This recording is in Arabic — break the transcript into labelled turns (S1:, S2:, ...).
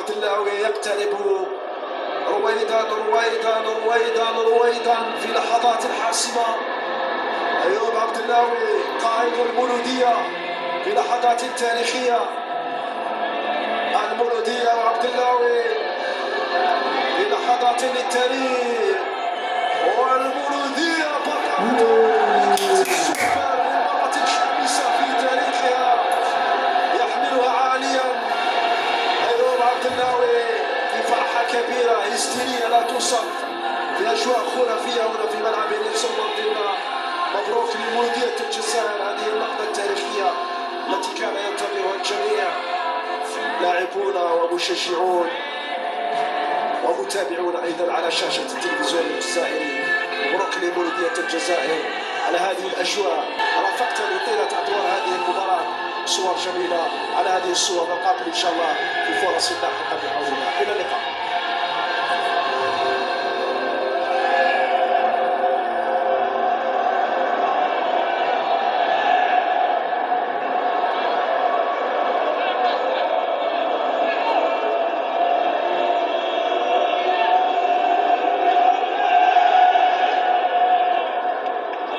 S1: عبد الله يقترب رويدا في لحظات حاسمة. أيوب عبد الله قائد المولودية في لحظات تاريخية. المولودية وعبد الله في لحظات للتاريخ، والمولودية بطلة السوبر للمرة الخامسة في تاريخها يحملها عاليا. أيوب عبد الله في فرحة كبيرة هستيرية لا توصف، في أجواء خرافية هنا في ملعب نيلسون مانديلا. مبروك لمولودية الجزائر هذه اللحظة التاريخية التي كان ينتظرها الجميع، لاعبون ومشجعون ومتابعون أيضا على شاشة التلفزيون الجزائري. مبروك لمولودية الجزائر على هذه الأجواء. رافقتني طيلة أدوار هذه المباراة صور جميلة على هذه الصور. نلقاكم إن شاء الله في فرص لاحقة بحول الله. إلى اللقاء.